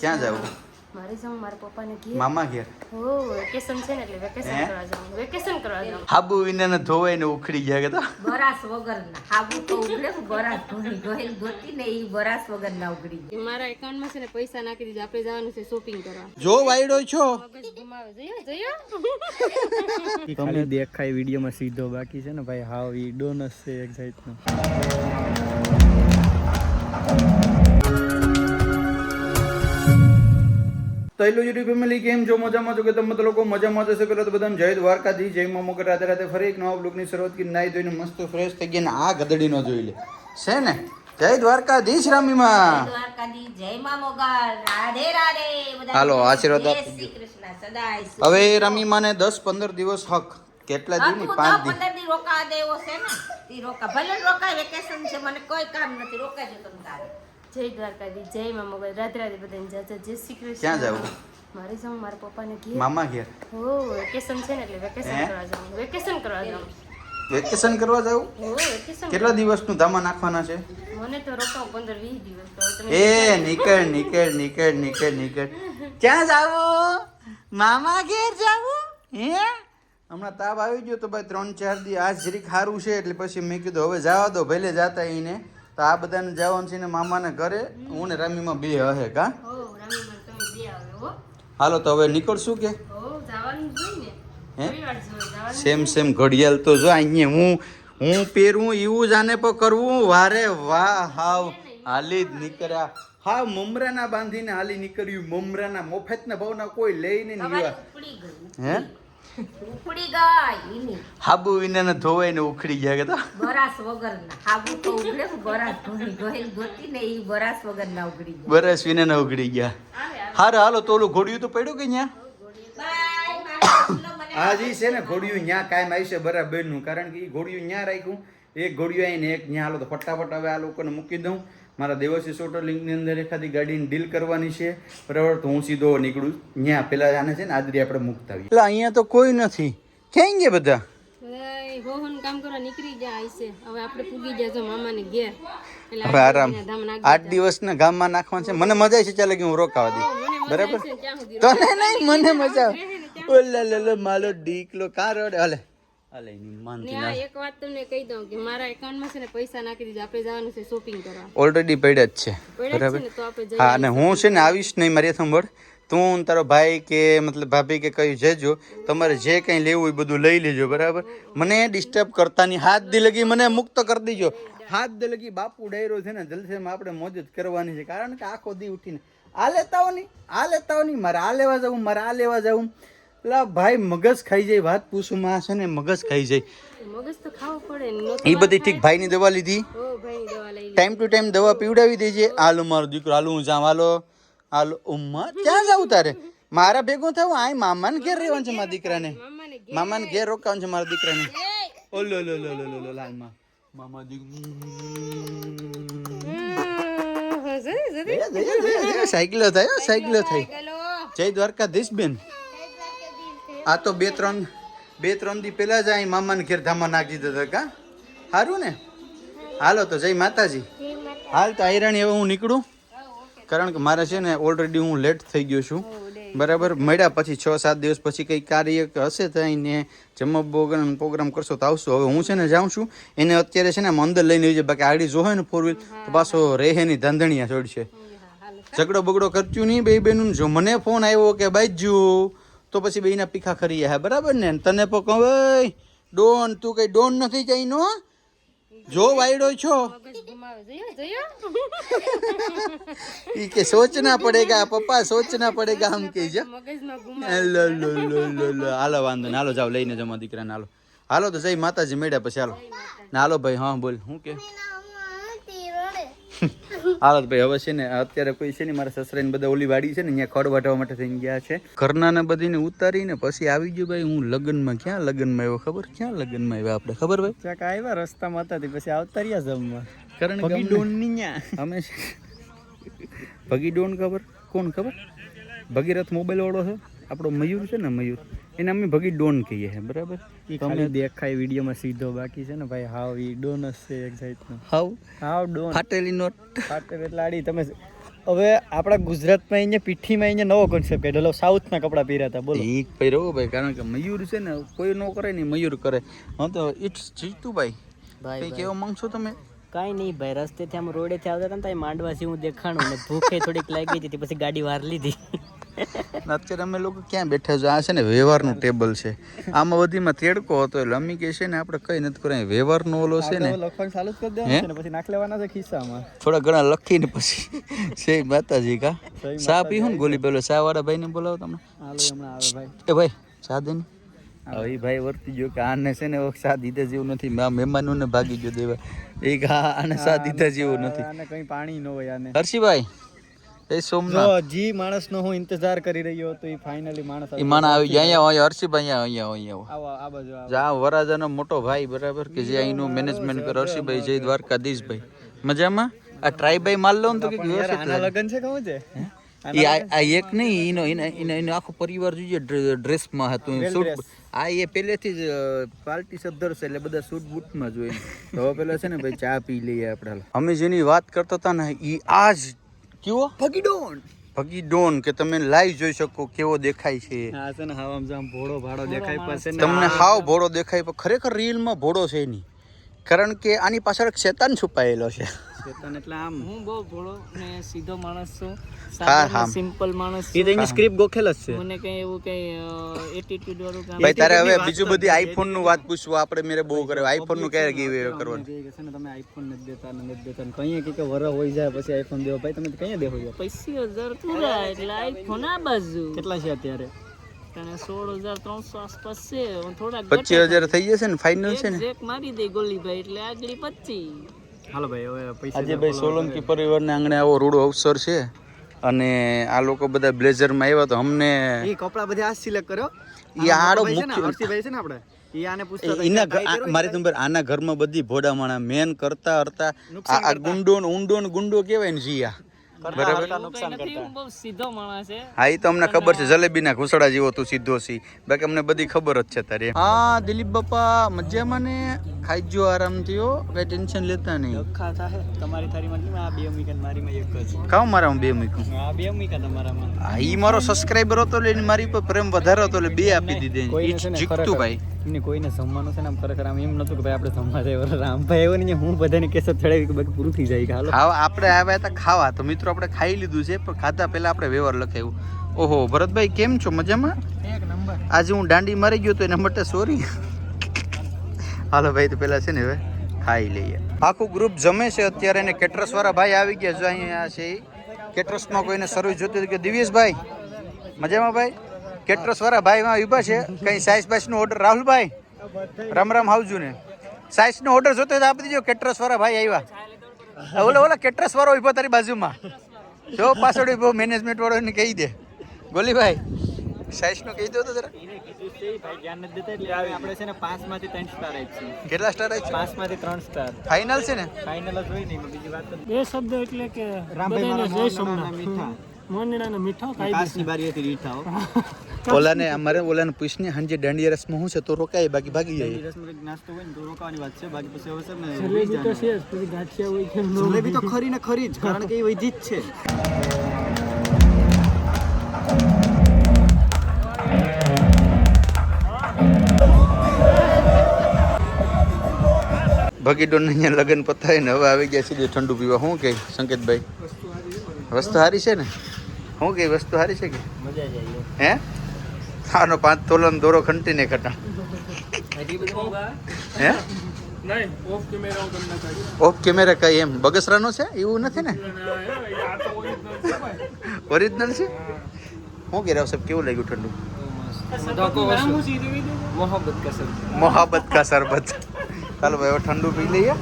ક્યાં જાવું? મારે જાઉં મારા પપ્પાને ઘેર. મામા ઘેર. હો વેકેશન છે ને એટલે વેકેશન કરવા જાઉં. વેકેશન કરવા જાઉં. હાબુ વિનાને ધોવાઈ ને ઉખડી ગયા કે તો બરાસ વગરના હાબુ તો ઉગડે બરાસ ધોઈ ગોહેલ ગોતી ને ઈ બરાસ વગરના ઉગડી જાય. મારા એકાઉન્ટમાં છે ને પૈસા નાખી દીધા. આપણે જવાનું છે શોપિંગ કરવા. જો વાયડો છો મગજ ઘુમાવે. જોયો તમને દેખાય વિડીયોમાં સીધો, બાકી છે ને ભાઈ હાવ ઈ ડોનસ છે એક જાતનો. તો હેલો યુટ્યુબ ફેમિલી, કેમ છો? મજામાં છો કે તમે તો લોકો મજામાં જશે? પેલા તો બધાને જય દ્વારકાધીશ, જય મા મોગલ. રાતે રાતે ફરી એક નવા બ્લોગની શરૂઆત કરી, નાઈ ધોઈને મસ્ત ફ્રેશ થઈ ગયા ને આ ગદડીનો જોઈ લે છે ને. જય દ્વારકાધીશ રામીમાં. દ્વારકાધી જય મા મોગલ, રાધે રાધે બધા. હાલો આશીર્વાદ જય આપજો. શ્રી કૃષ્ણ સદાય. હવે રામીમાને 10-15 દિવસ હક કેટલા દી ની 5 દી 15 દી રોકા દેવો છે ને. ઈ રોકા ભલે રોકાય, વેકેશન છે, મને કોઈ કામ નથી, રોકાજો તમે તારે. જય દ્વારકાધીશ, જય મા મોગલ. રાધે રાધે બધાને જય શ્રી કૃષ્ણ. ક્યાં જાવું? મારે જાઉં મારા પપ્પાને ઘેર. મામા ઘેર. હો વેકેશન છે ને એટલે વેકેશન હે? કરવા જાઉં. વેકેશન કરવા જાઉં. વેકેશન કરવા જાવું? હો વેકેશન. કેટલા દિવસનું ધામા નાખવાના છે? મને તો રોકાવ 15-20 દિવસ. તો તમે એ નીકળ. ક્યાં જાવું? મામા ઘેર જાવું? હે? હમણાં તાવ આવી ગયો તો ભાઈ 3-4 દી આજ જરીક સારું છે એટલે પછી મેં કીધું હવે જવા દો, ભલે જાતા એને. તો આ બધાને જવાનું છે ને મામાને ઘરે, હું ને રામીમાં બે હે કા. હો રામીમાં તમે બે આવે હો. હાલો તો હવે નીકળશું કે હો જવાનું જ હોય ને. હે? થોડી વાર જોઈએ જવાનું. સેમ ઘડિયાળ તો જો અહીંયા હું પહેરું એવું જ આને પર કરવું વારે વાહ. હાવ હાલી જ નીકળ્યા. હા મમરાના બાંધીને હાલી નીકળ્યું. મમરાના મફતના ભાવના કોઈ લઈને નહીં તમારી આવ્યા. ઉપડી ગઈ, હે? ઉપડી ગઈ ઈની હાબુ વિનાને ધોવાઈ ને ઉખડી ગયા કે તો બરાસ વગરના હાબુ તો ઉગડે બરાસ ધોઈ ગોહેલ ગોતી ને ઈ બરાસ વગરના ઉગડી જાય. બરસ વિનાને ઉખડી ગયા. હાલો તો ઓલું ઘોડિયું તો પડ્યું કે ન્યા? બાય મારા મને હા જી છે ને ઘોડિયું ન્યા કાયમ આવી છે બરાબર નું, કારણ કે ઈ ઘોડિયું ન્યા રાખ્યું. એક ઘોડિયું આવીને એક ન્યા. હાલો તો ફટાફટ હવે આ લોકોને મૂકી દઉં. મારા દેવસી સોટો લિંકની અંદર એખાદી ગાડીની ડીલ કરવાની છે બરાબર. તો હું સીધો નીકળું ન્યા. પેલા આને છે ને આદરી આપણે મૂકતા આવીએ. એટલે અહીંયા તો કોઈ નથી. ક્યાં ગયા બધા? બધાય હોહન કામ કરવા નીકળી ગયા હશે. હવે આપણે પૂગી જજો મામાને ઘેર. એટલે હવે આરામ. ધામ નાખી 8 દિવસના ગામમાં નાખવાનું છે. મને મજા આવી છે. ચાલે કે હું રોકાવા દઈ બરાબર. છે ત્યાં સુધી તને નહીં, મને મજા આવે. ઓલા માલો ડીકલો કા રોડે હાલે હાલે ની માનતી ને ના. આ એક વાત તમને કહી દઉં કે મારા એકાઉન્ટમાં છે ને પૈસા નાખી દીધા. આપણે જવાનું છે શોપિંગ કરવા. ઓલરેડી પડ્યા જ છે પડ્યા જ બરાબર. છે ને તો આપણે જઈએ. હા અને હું છે ને આવીશ નહીં. મારી સાંભળ, તું ને તારો ભાઈ કે મતલબ ભાભી કે કયું જજો. તમારે જે કંઈ લેવું હોય બધું લઈ લેજો બરાબર. મને ડિસ્ટર્બ કરતા નહીં. હાથ દી લગી મને મુક્ત કરી દીજો. હાથ દી લગી બાપુ ડાયરો છે ને જલસેમાં આપણે મોજ જ કરવાની છે. કારણ કે આખો દી ઉઠીને આ લેતા હો નહીં મારે આ લેવા જવું. લા ભાઈ મગજ ખાઈ જાય. વાત પૂછું માં છે ને મગજ ખાઈ જાય. મગજ તો ખાવું પડે ને. એ બધી ઠીક. ભાઈની દવા લીધી, હો ભાઈ દવા લઈ ટાઈમ ટુ ટાઈમ દવા પીવડાવી દેજે. હાલો મારો દીકરો, હાલો હું જાઉં. હાલો ઉમ્મા ક્યાં જાવું તારે? મારા ભેગું થવું. આ મામાને ઘેર રહેવાનું છે મારા દીકરાને. મામાને ઘેર રોકાવાનું છે મારા દીકરાને. ઓલો લાલમાં મામા સાયકલો થાય. જય દ્વારકાધીશ બેન. આ તો બે ત્રણ દી પેલા જ અહીં મામાને ઘેર ધામા નાખી દીધા હતા કા. સારું ને? હાલો તો જય માતાજી. હાલ તો આયરાણી હવે હું નીકળું, કારણ કે મારે છે ને ઓલરેડી હું લેટ થઈ ગયો છું બરાબર. મળ્યા પછી 6-7 દિવસ પછી કંઈ કાર્ય હશે તો એને જમવા પ્રોગ્રામ કરશો તો આવશું. હવે હું છે ને જાઉં છું. એને અત્યારે છે ને અંદર લઈને આવી જાય. બાકી આડી જોહે ને 4 વ્હીલ તો પાછો રેહે ની ધાંધણિયા છોડશે. ઝઘડો બગડો કરશું નહીં બે બેનું. જો મને ફોન આવ્યો કે બાજુ તો પછી બેના પીખા ખરી હે બરાબર ને. તને પણ કહું ભાઈ ડોન, તું કઈ ડોન નથી જઈ નો. જો વાયડો છો મગજ ઘુમાવે. જોયો ઈ કે સોચના પડેગા પપ્પા, સોચના પડેગા આમ કે છે. મગજમાં ઘુમાવે. લો હાલો વાંધો ને. હાલો જાવ લઈને જમા દીકરાને. હાલો તો જય માતાજી. મળ્યા પછી હાલો ને. હાલો ભાઈ. હા બોલ શું કે? હાલો ભાઈ હવે છે ને અત્યારે કોઈ છે ને મારા સસરાની બધા ઓલી વાડી છે ને અહીંયા ખડ વાટવા માટે થઈને ગયા છે. ઘરના ને બધીને ઉતારીને પછી આવી ગયો ભાઈ હું લગ્નમાં. ક્યાં લગ્નમાં આવ્યો ખબર? ક્યાં લગ્નમાં આવ્યા આપણે ખબર ભાઈ? ચાક આવ્યા રસ્તામાં હતા પછી આવતા રહ્યા જમવા. કારણ કે ભગી ડોનની ન્યા અમે ભગી ડોન ખબર? કોણ ખબર? ભગીરથ મોબાઈલ વાળો છે આપણો મયુર છે ને, મયુર, એને અમે ભગી ડોન કહીએ છીએ બરાબર. તમને દેખાય વિડીયોમાં સીધો, બાકી છે ને ભાઈ હાવ ઈ ડોનસ છે એક જાતનો. હાવ ડોન ફાટેલી નોટ. ફાટે એટલે આડી તમે હવે આપણા ગુજરાતમાં અહીંયા પીઠીમાં અહીંયા નવો કોન્સેપ્ટ કાઢ્યો સાઉથના કપડાં પહેર્યા હતા બોલો ઈ પહેરો ભાઈ કારણ કે મયુર છે ને કોઈ ન કરે ને મયુર કરે હા તો ઇટ્સ જીતુભાઈ કઈ કેવા માંગશો તમે કાંઈ નહીં ભાઈ રસ્તેથી આમ રોડેથી આવતા હતા ને તો માંડવા જેવું દેખાણું ને ભૂખે થોડીક લાગી હતી પછી ગાડી વાર લીધી અત્યારે અમે લોકો ક્યાં બેઠા છો આ છે ને વ્યવહારનું ટેબલ છે આમાં બધીમાં તેડકો હતો એટલે અમી કે છે ને આપણે કઈ નથી કરાય વ્યવહારનો ઓલો છે ને લખવાનું ચાલુ જ કરી દેવાનું છે ને પછી નાખ લેવાના છે ખિસ્સામાં થોડા ઘણા લખીને પછી છે માતાજી કા ચા પીવું ને ગોલી પેલો ચા વાળા ભાઈને બોલાવો તમે હાલો હમણાં આવે ભાઈ એ ભાઈ ચા દે ને હવે ભાઈ વર્તી ગયો કે આને છે ને સા દીધા જેવું નથી મહેમાનોને ભાગી ગયો દેવા એક આને સા દીધા જેવું નથી આને કઈ પાણી ન હોય આને હર્ષિભાઈ એ સોમનાથ જી માણસનો હું ઇંતજાર કરી રહ્યો હતો એ ફાઇનલી માણસ ઈ માણા આવી ગયા અહીંયા હર્ષિભાઈ અહીંયા આવો આ બાજુ આવો જા વરાજાનો મોટો ભાઈ બરાબર કે જે અહીંનું મેનેજમેન્ટ કરે હર્ષિભાઈ જય દ્વારકાધીશભાઈ મજામાં આ ટ્રાયભાઈ માલ લો ને તો કે આના લગન છે કહું છે આ એક નહીં એનો આખો પરિવાર જોઈએ ડ્રેસમાં હતું સૂટ આ એ પહેલેથી જ પાર્ટી સદ્ધર છે એટલે બધા સૂટ બૂટમાં જોઈએ તો હવે પેલા છે ને ભાઈ ચા પી લઈએ આપણે અમે જેની વાત કરતા હતા ને એ આ જ કેવો ભગીડોન કે તમે લાઈવ જોઈ શકો કેવો દેખાય છે હા છે ને હાવ આમ ભોળો ભાડો દેખાય પાસે તમને હાવ ભોળો દેખાય પણ ખરેખર રીલમાં ભોળો છે નહીં કારણ કે આની પાછળ એક શેતાન છુપાયેલો છે શેતાન એટલે આમ હું બહુ ભોળો ને સીધો માણસ છું હા હા સિમ્પલ માણસ એ તો એની સ્ક્રિપ્ટ ગોખેલ જ છે મને કઈ એવું કઈ એટીટ્યુડ વાળું કામ ભાઈ તારે હવે બીજું બધી આઈફોન નું વાત પૂછવું આપણે મેરે બહુ કરે આઈફોન નું ક્યારે ગીવ કરવાનું છે ને તમે આઈફોન નથી દેતા કઈ કે વર હોય જાય પછી આઈફોન દેવો ભાઈ તમે કઈ દેવો છો 25,000 પૂરા એટલે આઈફોન આ બાજુ કેટલા છે અત્યારે તને 16,300 આસપાસ છે થોડા 25,000 થઈ જશે ને ફાઇનલ છે ને એક મારી દે ગોલીભાઈ એટલે આગળ 25. હાલો ભાઈ હવે પૈસા આજે ભાઈ સોલંકી પરિવારને આંગણે આવો રૂડો અવસર છે અને આ લોકો બધા બ્લેઝરમાં આવ્યા તો અમને એ કપડા બધા આ સિલેક્ટ કર્યો ઈ આડો મુખ્ય હર્ષિભાઈ છે ને આપણે ઈ આને પૂછતા એના મારી નંબર આના ઘરમાં બધી ભોડા માણા મેન કરતા હરતા આ ગુંડો કહેવાય ને જીયા બરાબર નુકસાન કરતા બહુ સીધો માણસ છે હા એ તો અમને ખબર છે જલેબીના ઘૂસડા જેવો તું સીધો સી બાકી અમને બધી ખબર જ છે તારે હા દિલીપ બાપા મજામાં ને ખાઈજો આરામથી હો કઈ ટેન્શન લેતા નહીં લખા થાય તમારી થાળીમાં કેમ આ બે મીકા મારીમાં એક જ કામ મારામાં બે મૂક્યું આ બે મીકા તમારામાં હા ઈ મારો સબસ્ક્રાઇબર હતો એટલે મારી પર પ્રેમ વધારે હતો એટલે બે આપી દીધી જીકતું ભાઈ એમને કોઈને જમવાનું છે ને આમ ખરેખર આમ એમ નતું કે ભાઈ આપણે જમવા જાય રામભાઈ એવો ને હું બધાને કેસો ચડાવી કે બાકી પૂરું થઈ જાય કે હાલો હા આપણે આવ્યા હતા ખાવા તો મિત્રો આપણે ખાઈ લીધું છે પણ ખાતા પહેલા આપણે વ્યવહાર લખાયું ઓહો ભરતભાઈ કેમ છો મજામાં એક નંબર આજે હું દાંડી મારી ગયો તો એના માટે સોરી હાલો ભાઈ તો પેલા છે ને હવે ખાઈ લઈએ આખું ગ્રુપ જમે છે અત્યારે એને કેટરસ વાળા ભાઈ આવી ગયા જો અહીંયા છે કેટરસમાં કોઈને સર્વિસ જોતી કે દિવ્યેશભાઈ મજામાં ભાઈ કેટરસ વાળા ભાઈ માં ઉભા છે કઈ સાઈઝ બાઈસ નો ઓર્ડર રાહુલભાઈ રામ રામ આવજો ને સાઈઝ નો ઓર્ડર જોતો તો આપી દીજો કેટરસ વાળા ભાઈ આવ્યા ઓલા કેટરસ વાળો ઉભો તારી બાજુમાં જો પાછળ ઉભો મેનેજમેન્ટ વાળો એને કહી દે ગોલીભાઈ સાઈઝ નો કહી દો તો જરા આપણે છે ને 5 માંથી 3 સ્ટાર આપીએ કેટલા સ્ટાર આપી 5 માંથી 3 સ્ટાર ફાઇનલ છે ને ફાઇનલ જ હોય નહીં બીજી વાત એ શબ્દ એટલે કે રામભાઈ બધાને મારા જય સોમનાથ મીઠા મોનડાના મીઠા ખાઈ કાચની બારી હતી રીઠા હો ઓલાને અમારે ઓલાને પૂછને હાંજે દાંડિયા રસમાં શું છે તો રોકાય બાકી ભાગી જાય રસમાં કંઈક નાસ્તો હોય ને તો રોકાવાની વાત છે બાકી પછી હવે છે ને જલેબી તો છે જ પછી ગાંઠિયા હોય કે જલેબી તો ખરી ને ખરી જ કારણ કે એ વૈધી જ છે ભગીડોન અહીંયા લગ્ન પતાવીને હવે આવી ગયા સીધે ઠંડુ પીવા શું કહે સંકેતભાઈ વસ્તુ સારી છે ને શું કહે વસ્તુ સારી છે કે મજા જાય હે આનો 5 તોલાનો દોરો ખંટીને કટા હે ઓફ કેમેરા કઈ એમ બગસરાનો છે એવું નથી ને ઓરિજિનલ છે શું કે રાવ સાહેબ કેવું લાગ્યું ઠંડુ મોહબ્બત કા શરબત ચાલો ભાઈ હવે ઠંડુ પી લઈએ